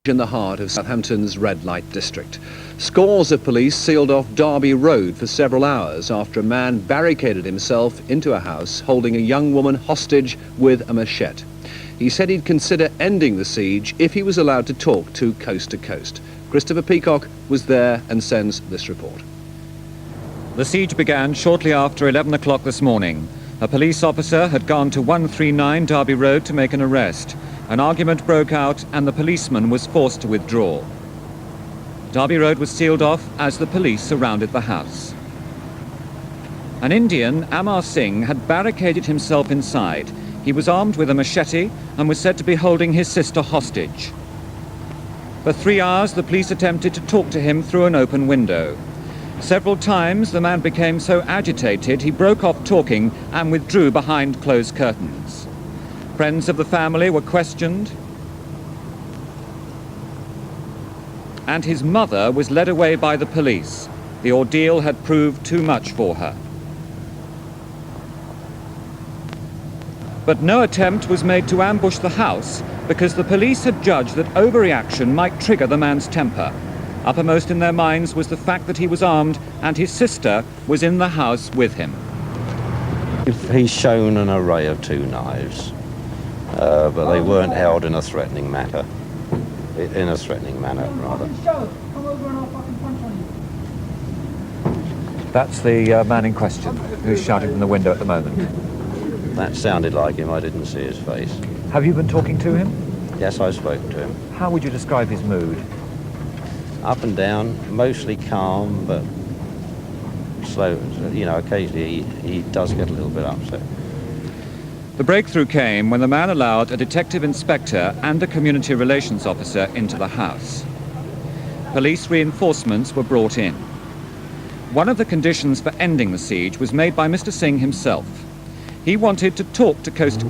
in the heart of Southampton's red light district. Scores of police sealed off Derby Road for several hours after a man barricaded himself into a house holding a young woman hostage with a machete. He said he'd consider ending the siege if he was allowed to talk to Coast to Coast. Christopher Peacock was there and sends this report. The siege began shortly after 11 o'clock this morning. A police officer had gone to 139 Derby Road to make an arrest. An argument broke out and the policeman was forced to withdraw. Derby Road was sealed off as the police surrounded the house. An Indian, Amar Singh, had barricaded himself inside. He was armed with a machete and was said to be holding his sister hostage. For 3 hours, the police attempted to talk to him through an open window. Several times, the man became so agitated he broke off talking and withdrew behind closed curtains. Friends of the family were questioned, and his mother was led away by the police. The ordeal had proved too much for her. But no attempt was made to ambush the house because the police had judged that overreaction might trigger the man's temper. Uppermost in their minds was the fact that he was armed and his sister was in the house with him. He's shown an array of 2 knives, but they weren't held in a threatening manner. That's the man in question who's shouting from the window at the moment. That sounded like him. I didn't see his face. Have you been talking to him? Yes, I've spoken to him. How would you describe his mood? Up and down, mostly calm, but slow. You know, occasionally he does get a little bit upset. The breakthrough came when the man allowed a detective inspector and a community relations officer into the house. Police reinforcements were brought in. One of the conditions for ending the siege was made by Mr. Singh himself. He wanted to talk to Coast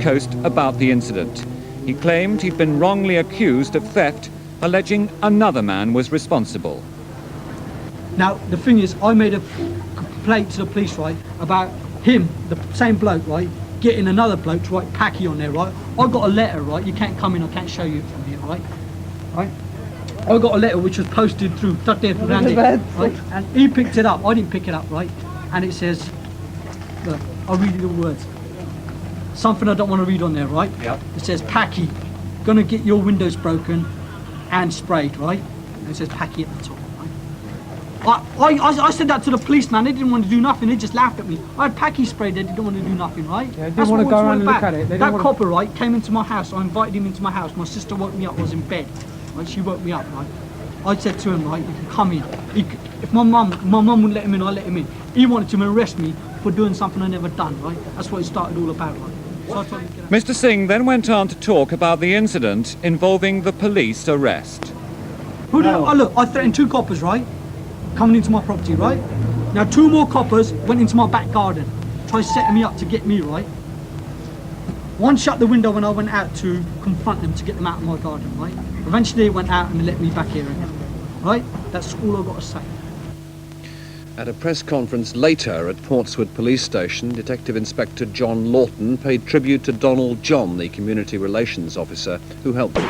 about the incident. He claimed he'd been wrongly accused of theft, alleging another man was responsible. Now, the thing is, I made a complaint to the police, right, about him, the same bloke, right, getting another bloke to write Packy on there, right? I got a letter, right, you can't come in, I can't show you from here, right? I got a letter which was posted through right? And he picked it up, I didn't pick it up, right? And it says, look, I'll read you the words. Something I don't want to read on there, right? Yep. It says, Packy, gonna get your windows broken and sprayed, right? And it says Packy at the top, right? I said that to the policeman, they didn't want to do nothing, they just laughed at me. I had Packy sprayed, they didn't want to do nothing, right? Yeah, they didn't want to go around and look at it. That copper, right, came into my house, I invited him into my house, my sister woke me up, I was in bed, right? She woke me up, right? I said to him, right, you can come in. If my mum wouldn't let him in, I let him in. He wanted to arrest me for doing something I never done, right? That's what it started all about, right? So I told him to get out. Mr. Singh then went on to talk about the incident involving the police arrest. Look, I threatened 2 coppers, right? Coming into my property, right? Now 2 more coppers went into my back garden, tried setting me up to get me, right? One shut the window when I went out to confront them to get them out of my garden, right? Eventually they went out and they let me back here again, right? That's all I've got to say. At a press conference later at Portswood Police Station, Detective Inspector John Lawton paid tribute to Donald John, the community relations officer who helped him.